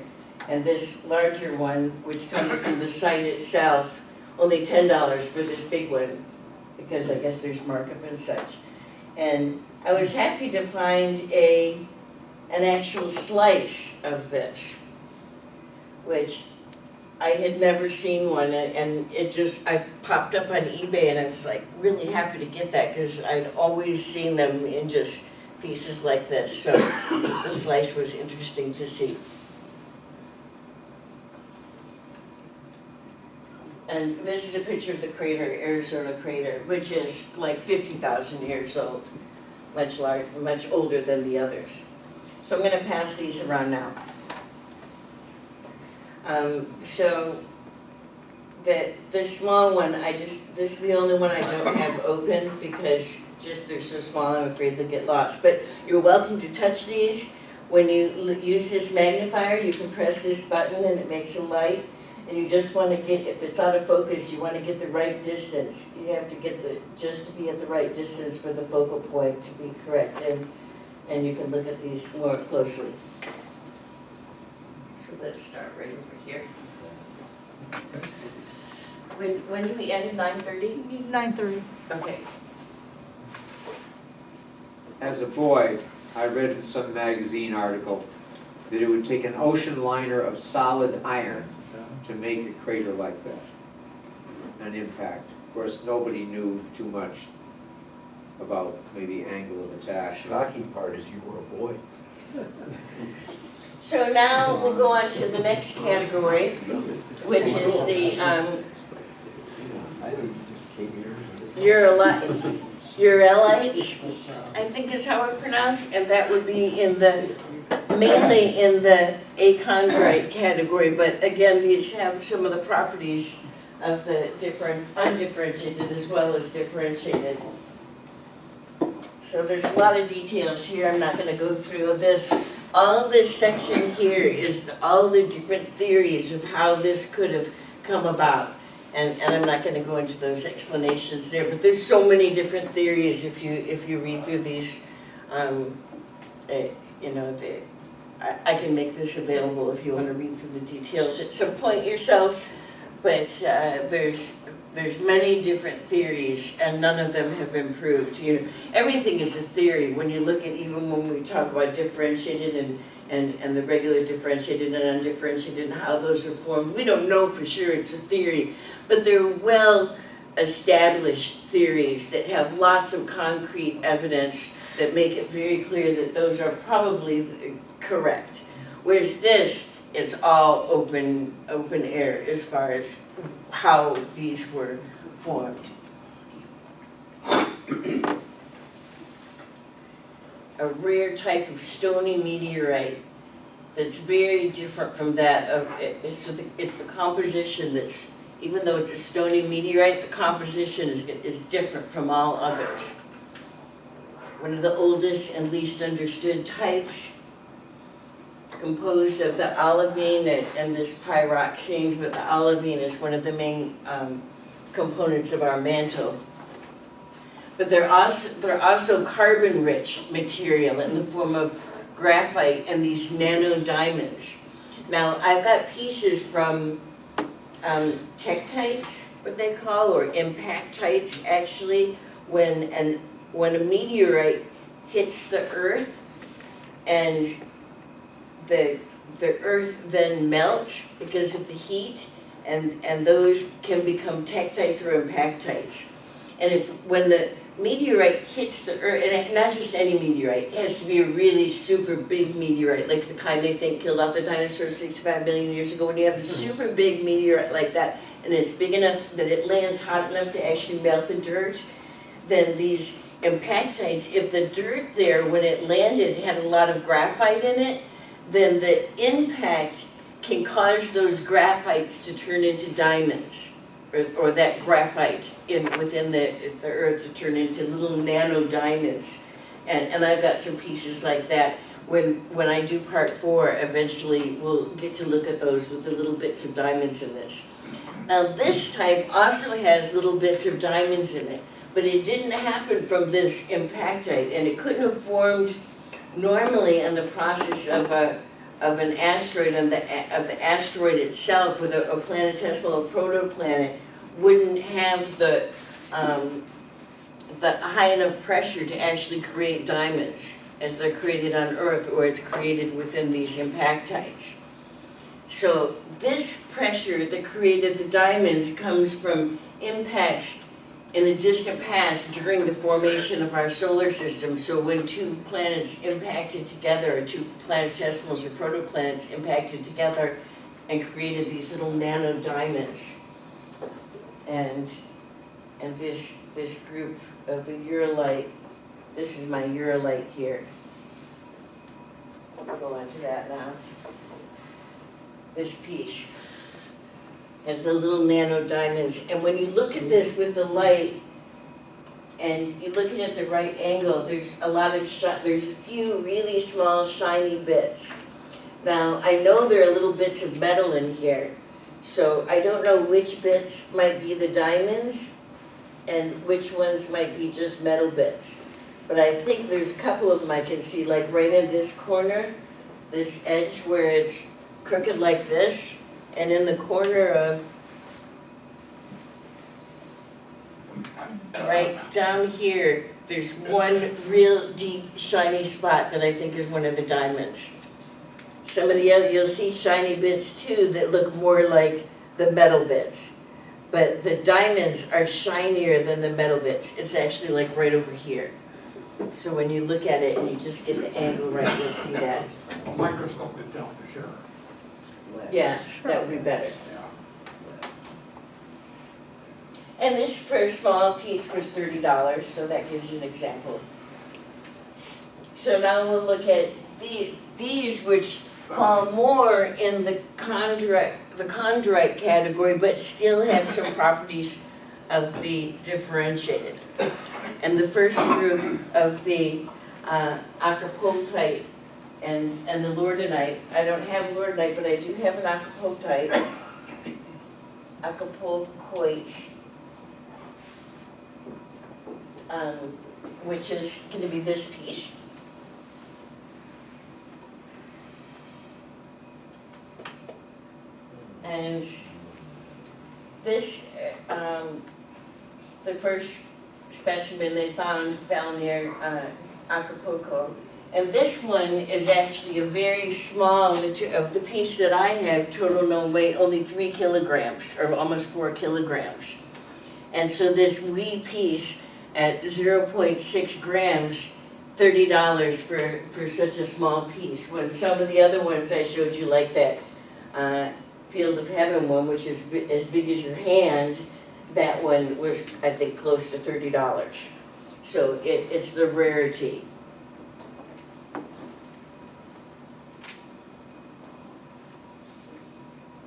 And this larger one, which comes from the site itself, only $10 for this big one, because I guess there's markup and such. And I was happy to find an actual slice of this, which I had never seen one, and I popped up on eBay, and I was like really happy to get that because I'd always seen them in just pieces like this. So the slice was interesting to see. And this is a picture of the crater, Arizona Crater, which is like 50,000 years old, much older than the others. So I'm going to pass these around now. So the small one, this is the only one I don't have open because just they're so small, I'm afraid they'll get lost. But you're welcome to touch these. When you use this magnifier, you can press this button and it makes a light. And you just want to get, if it's out of focus, you want to get the right distance. You have to get just to be at the right distance for the focal point to be correct. And you can look at these more closely. So let's start right over here. When do we end at 9:30?
9:30.
Okay.
As a boy, I read in some magazine article that it would take an ocean liner of solid iron to make a crater like that, an impact. Of course, nobody knew too much about maybe angle of attack.
The shocking part is you were a boy.
So now we'll go on to the next category, which is the Ureilites, I think is how it's pronounced, and that would be mainly in the achondrite category, but again, these have some of the properties of the different undifferentiated as well as differentiated. So there's a lot of details here. I'm not going to go through this. All this section here is all the different theories of how this could have come about. And I'm not going to go into those explanations there, but there's so many different theories if you read through these. I can make this available if you want to read through the details at some point yourself, but there's many different theories and none of them have been proved. Everything is a theory when you look at, even when we talk about differentiated and the regular differentiated and undifferentiated and how those are formed. We don't know for sure, it's a theory, but they're well established theories that have lots of concrete evidence that make it very clear that those are probably correct. Whereas this is all open air as far as how these were formed. A rare type of stony meteorite that's very different from that. It's the composition that's, even though it's a stony meteorite, the composition is different from all others. One of the oldest and least understood types. composed of the olivine and this pyroxenes, but the olivine is one of the main components of our mantle. But they're also carbon-rich material in the form of graphite and these nanodiamonds. Now, I've got pieces from tektites, what they call, or impactites, actually, when a meteorite hits the Earth, and the Earth then melts because of the heat, and those can become tektites or impactites. And when the meteorite hits the Earth, and not just any meteorite, it has to be a really super big meteorite, like the kind they think killed off the dinosaurs 65 million years ago. When you have a super big meteorite like that, and it's big enough that it lands hot enough to actually melt the dirt, then these impactites, if the dirt there when it landed had a lot of graphite in it, then the impact can cause those graphites to turn into diamonds, or that graphite within the Earth to turn into little nano diamonds. And I've got some pieces like that. When I do part 4, eventually we'll get to look at those with the little bits of diamonds in this. Now this type also has little bits of diamonds in it, but it didn't happen from this impactite, and it couldn't have formed normally in the process of an asteroid, and of the asteroid itself, with a planetesimal or protoplanet, wouldn't have the high enough pressure to actually create diamonds as they're created on Earth, or it's created within these impactites. So this pressure that created the diamonds comes from impacts in the distant past during the formation of our solar system. So when two planets impacted together, or two planetesimals or protoplanets impacted together and created these little nano diamonds. And this group of the Ureilite, this is my Ureilite here. I'll go on to that now. This piece has the little nano diamonds, and when you look at this with the light and you look at it at the right angle, there's a few really small shiny bits. Now I know there are little bits of metal in here, so I don't know which bits might be the diamonds and which ones might be just metal bits, but I think there's a couple of them I can see, like right in this corner, this edge where it's crooked like this. And in the corner of, right down here, there's one real deep shiny spot that I think is one of the diamonds. Some of the other, you'll see shiny bits too that look more like the metal bits. But the diamonds are shinier than the metal bits. It's actually like right over here. So when you look at it and you just get the angle right, you'll see that.
A microscope could tell for sure.
Yeah, that would be better. And this first small piece was $30, so that gives you an example. So now we'll look at these, which fall more in the chondrite category, but still have some properties of the differentiated. And the first group of the acapultite and the lordinite. I don't have lordinite, but I do have an acapultite, acapulcoites, which is going to be this piece. And this, the first specimen they found fell near Acapulco. And this one is actually a very small, of the piece that I have, total known weight, only 3 kilograms, or almost 4 kilograms. And so this wee piece at 0.6 grams, $30 for such a small piece. When some of the other ones I showed you, like that Field of Heaven one, which is as big as your hand, that one was, I think, close to $30. So it's the rarity.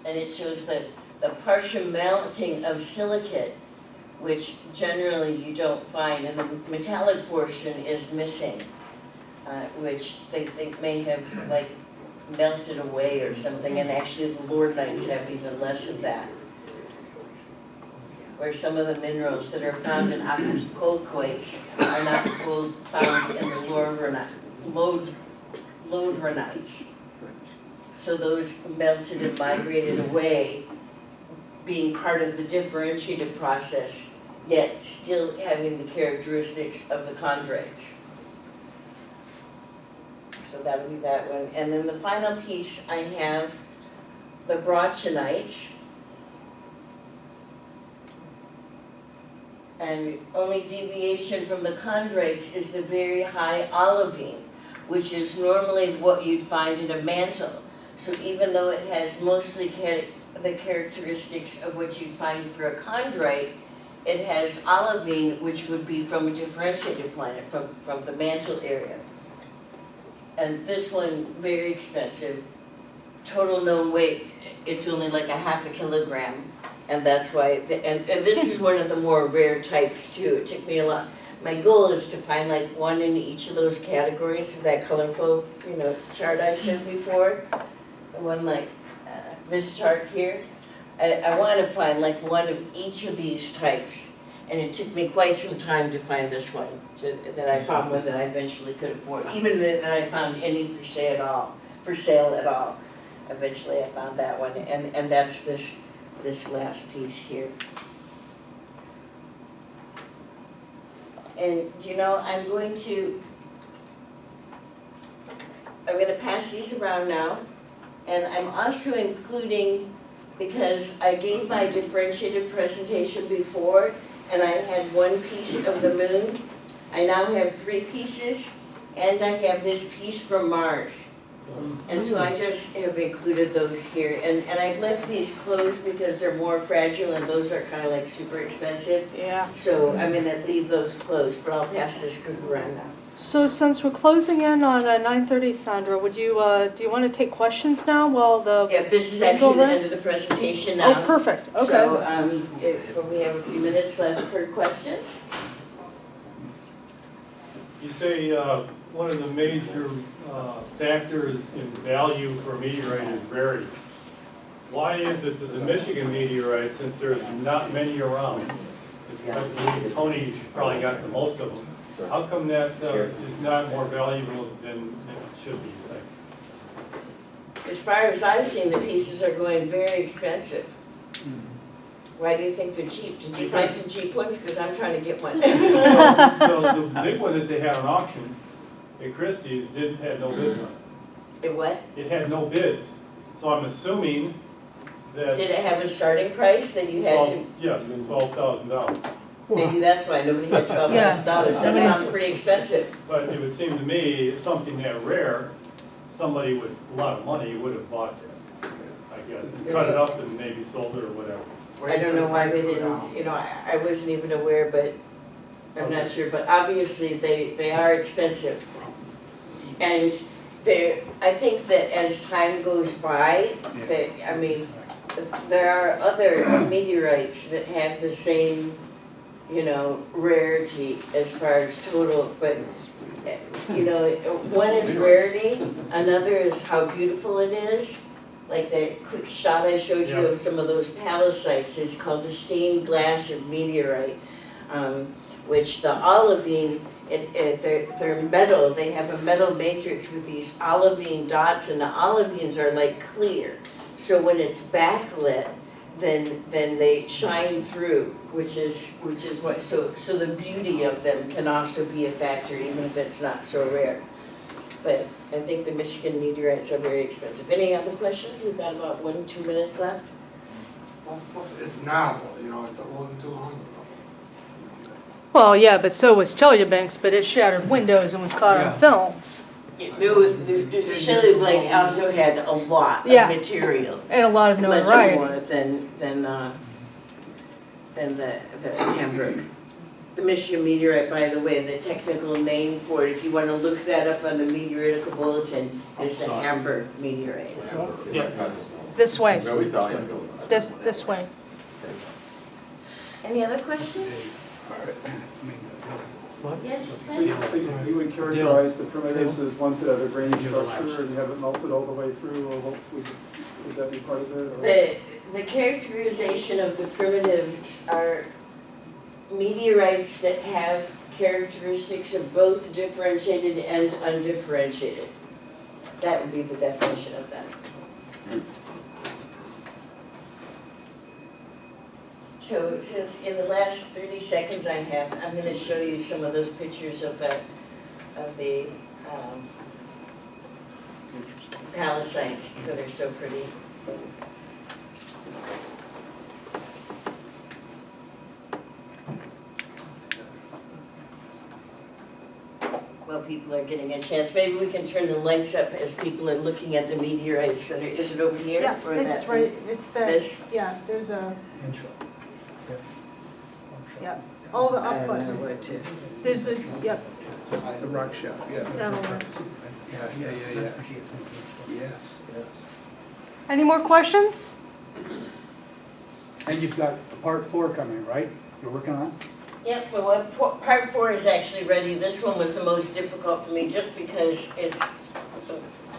And it shows that the partial melting of silicate, which generally you don't find, and the metallic portion is missing, which they think may have melted away or something, and actually the Lordnites have even less of that. Where some of the minerals that are found in colquites are not found in the Lodronites. So those melted and migrated away, being part of the differentiated process, yet still having the characteristics of the chondrites. So that'll be that one. And then the final piece I have, the Brachinites. And only deviation from the chondrites is the very high olivine, which is normally what you'd find in a mantle. So even though it has mostly the characteristics of what you'd find for a chondrite, it has olivine, which would be from a differentiated planet, from the mantle area. And this one, very expensive. Total known weight, it's only like a half a kilogram. And that's why, and this is one of the more rare types too. It took me a lot. My goal is to find like one in each of those categories of that colorful, chart I showed before. The one like this chart here. I want to find like one of each of these types. And it took me quite some time to find this one that I found one that I eventually could afford. Even that I found any for sale at all. Eventually I found that one, and that's this last piece here. And I'm going to pass these around now, and I'm also including, because I gave my differentiated presentation before, and I had one piece of the moon. I now have 3 pieces, and I have this piece from Mars. And so I just have included those here, and I've left these closed because they're more fragile, and those are kind of like super expensive.
Yeah.
So I'm going to leave those closed, but I'll pass this group around now.
So since we're closing in on 9:30, Sandra, would you do you want to take questions now while the?
Yeah, this is actually the end of the presentation now.
Oh, perfect. Okay.
So if we have a few minutes left for questions.
You say one of the major factors in value for a meteorite is rarity. Why is it that the Michigan meteorite, since there's not many around, I believe Tony's probably got the most of them, how come that is not more valuable than it should be, you think?
As far as I've seen, the pieces are going very expensive. Why do you think they're cheap? Did you find some cheap ones? Because I'm trying to get one.
Well, the big one that they had on auction at Christie's had no bids on it.
It what?
It had no bids. So I'm assuming that.
Did it have a starting price that you had to?
Yes, $12,000.
Maybe that's why nobody had $12,000. That sounds pretty expensive.
But it would seem to me, something that rare, somebody with a lot of money would have bought that, I guess, and cut it up and maybe sold it or whatever.
I don't know why they didn't, I wasn't even aware, but I'm not sure. But obviously they are expensive. And I think that as time goes by, there are other meteorites that have the same, rarity as far as total, but one is rarity, another is how beautiful it is. Like that quick shot I showed you of some of those pallasites, it's called the stained glass of meteorite, which the olivine, they're metal, they have a metal matrix with these olivine dots, and the olivines are like clear. So when it's backlit, then they shine through, which is what, so the beauty of them can also be a factor, even if it's not so rare. But I think the Michigan meteorites are very expensive. Any other questions? We've got about 1-2 minutes left.
It's novel, it wasn't too long ago.
Well, yeah, but so was Chelyabinsk, but it shattered windows and was caught on film.
The Shelley Blake also had a lot of material.
And a lot of
much
notoriety.
more than the Hamburg. The Michigan meteorite, by the way, the technical name for it, if you want to look that up on the Meteoritical Bulletin, is the Hamburg meteorite.
This way.
No, we thought you'd go.
This way.
Any other questions? Yes,
So you would characterize the primitives as ones that have a grainy structure and haven't melted all the way through, or would that be part of it? Or?
the characterization of the primitives are meteorites that have characteristics of both differentiated and undifferentiated. That would be the definition of them. So it says in the last 30 seconds I have, I'm going to show you some of those pictures of the palacites that are so pretty. Well, people are getting a chance. Maybe we can turn the lights up as people are looking at the meteorites. So is it over here?
Yeah,
or
it's
that
right, it's the,
This?
yeah, there's a,
Intro.
yeah, all the
I
up
don't know
buttons.
where to.
There's the, yep,
The rock shop, yeah.
that'll work.
Yeah. Yes.
Any more questions?
And you've got part 4 coming, right? You're working on?
Yep, well, part 4 is actually ready. This one was the most difficult for me just because it's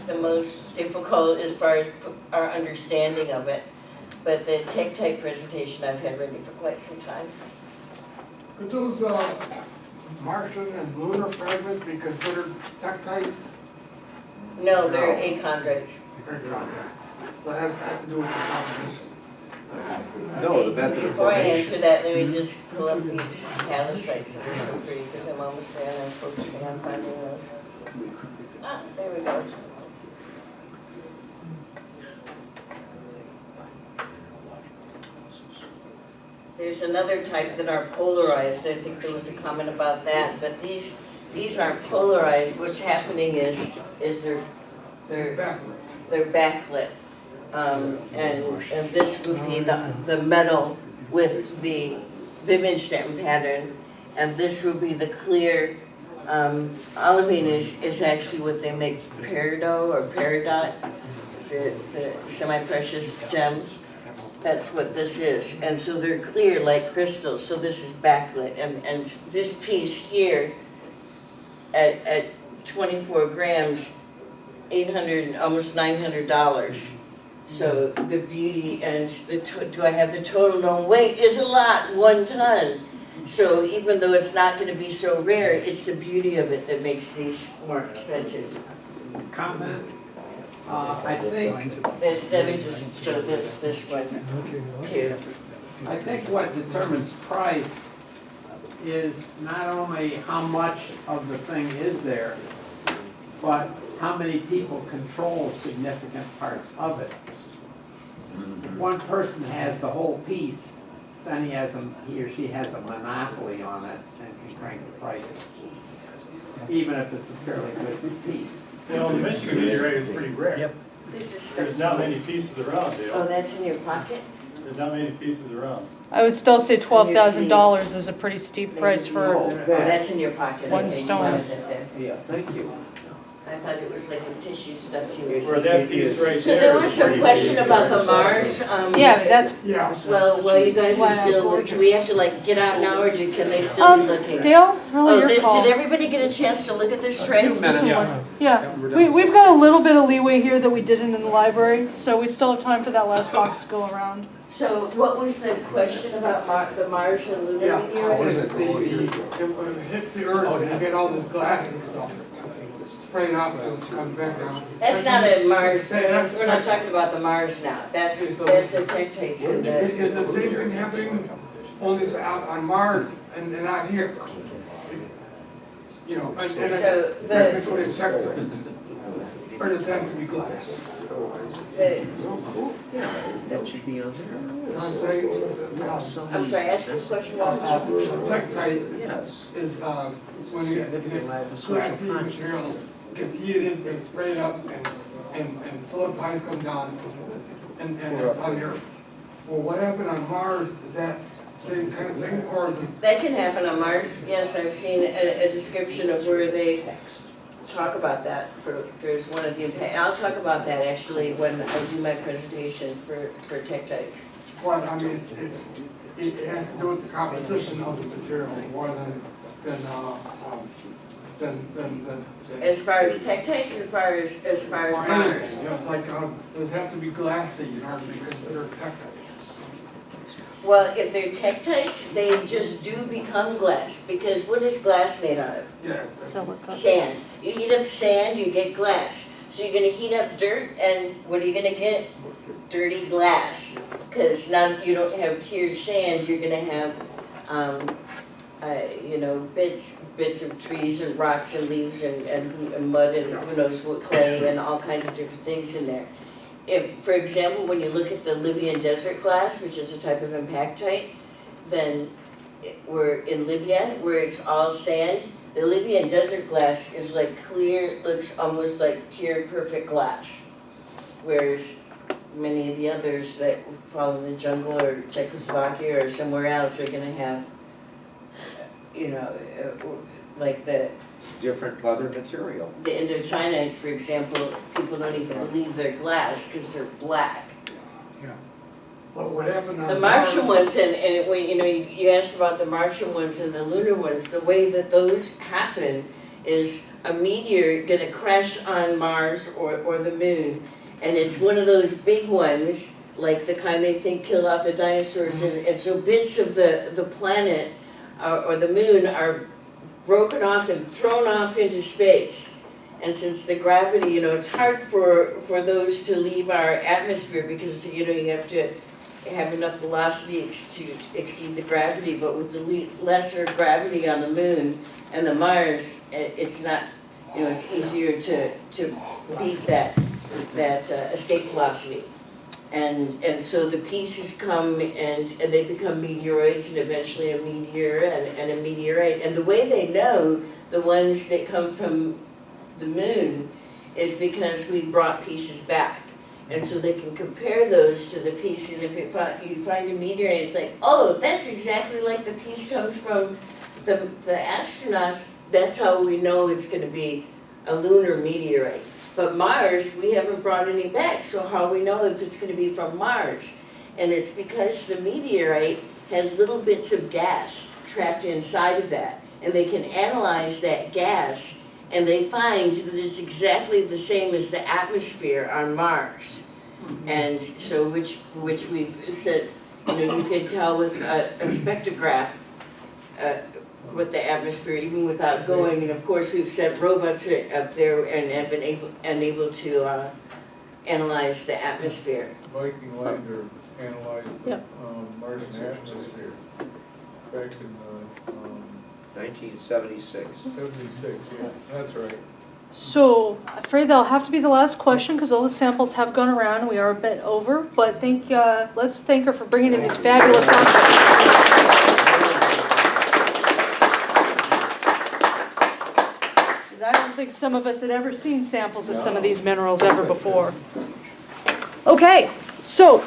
the most difficult as far as our understanding of it. But the tech-type presentation I've had ready for quite some time.
Could those Martian and lunar fragments be considered tektites?
No, they're achondrites.
Or chondrites? That has to do with the composition.
No, the method of
Before I
formation.
answer that, let me just pull up these palacites that are so pretty because I'm almost there and I'm focusing on finding those. Ah, there we go. There's another type that are polarized. I think there was a comment about that, but these aren't polarized. What's happening is they're backlit. And this would be the metal with the Wittgenstein pattern, and this would be the clear. Olivine is actually what they make peridot or peridot, the semi-precious gem. That's what this is, and so they're clear like crystals. So this is backlit, and this piece here at 24 grams, $800, almost $900. So the beauty and do I have the total known weight is a lot, 1 ton. So even though it's not going to be so rare, it's the beauty of it that makes these more expensive.
Comment? I think
Let me just show this one too.
I think what determines price is not only how much of the thing is there, but how many people control significant parts of it. If one person has the whole piece, then he or she has a monopoly on it and can crank the price, even if it's a fairly good piece.
Well, the Michigan meteorite is pretty rare.
This is
There's
stuff
not
to-
many pieces around,
Oh,
Dale.
that's in your pocket?
There's not many pieces around.
I would still say $12,000 is a pretty steep price for,
Oh, that's in your pocket.
One
Okay, you
stone.
wanted that there.
Yeah, thank you.
I thought it was like a tissue stuff too.
Where that piece right there.
So there was
is
some
pretty
question
big.
about the Mars.
yeah, that's,
Yeah.
Well, you guys are
Wow,
still,
gorgeous.
do we have to like get out now or can they still be looking?
Dale, really
Oh,
your
this,
call.
did everybody get a chance to look at this tray?
This one. Yeah, we've got a little bit of leeway here that we didn't in the library, so we still have time for that last box to go around.
So what was the question about the Mars and lunar
Yeah,
meteorites?
when it hits the earth and you get all this glass and stuff sprayed up and it comes back down.
That's not a Mars,
That's-
we're not talking about the Mars now. That's the tektites in the,
Is the same thing happening, only it's out on Mars and not here? You know, and
So
it's
the-
technically a tektite. Or does it have to be glass?
That should be on there.
I'm saying,
I'm sorry, ask me a question.
tektite
Yes.
is when you get glassy material gets heated and sprayed up and solidifies come down and it's on the earth. Well, what happened on Mars, is that same kind of thing, or is it?
That can happen on Mars. Yes, I've seen a description of where they talk about that. There's one of the impact. I'll talk about that actually when I do my presentation for tektites.
Well, I mean, it has to do with the composition of the material more than
As far as tektites or as far as Mars?
You know, it's like, those have to be glassy in order to be considered tektites.
Well, if they're tektites, they just do become glass, because what is glass made out of?
Yeah, it's.
Sand. You heat up sand, you get glass. So you're gonna heat up dirt, and what are you gonna get? Dirty glass. Because now you don't have pure sand, you're gonna have, you know, bits of trees and rocks and leaves and mud and who knows what, clay and all kinds of different things in there. If, for example, when you look at the Libyan desert glass, which is a type of impactite, then we're in Libya, where it's all sand. The Libyan desert glass is like clear, looks almost like pure, perfect glass. Whereas many of the others that fall in the jungle or Czechoslovakia or somewhere else are gonna have, you know, like the
Different other material.
Indochinites, for example, people don't even believe they're glass because they're black.
But what happened on
The Martian
Mars-
ones, and when, you know, you asked about the Martian ones and the lunar ones, the way that those happen is a meteor gonna crash on Mars or the moon, and it's one of those big ones, like the kind they think killed off the dinosaurs, and so bits of the planet or the moon are broken off and thrown off into space. And since the gravity, you know, it's hard for those to leave our atmosphere because, you know, you have to have enough velocity to exceed the gravity, but with the lesser gravity on the moon and the Mars, it's not, you know, it's easier to beat that escape velocity. And so the pieces come and they become meteoroids and eventually a meteor and a meteorite. And the way they know the ones that come from the moon is because we brought pieces back. And so they can compare those to the piece, and if you find a meteorite, it's like, oh, that's exactly like the piece comes from the astronauts. That's how we know it's going to be a lunar meteorite. But Mars, we haven't brought any back, so how do we know if it's going to be from Mars? And it's because the meteorite has little bits of gas trapped inside of that, and they can analyze that gas, and they find that it's exactly the same as the atmosphere on Mars. And so, which we've said, you know, you can tell with a spectrograph with the atmosphere, even without going. And of course, we've sent robots up there and have been able to analyze the atmosphere.
Viking lander analyzed the
Yep.
Martian atmosphere back in
1976.
76, yeah, that's right.
So, I'm afraid that'll have to be the last question because all the samples have gone around. We are a bit over, but let's thank her for bringing in these fabulous samples. Because I don't think some of us had ever seen samples of some of these minerals ever before. Okay, so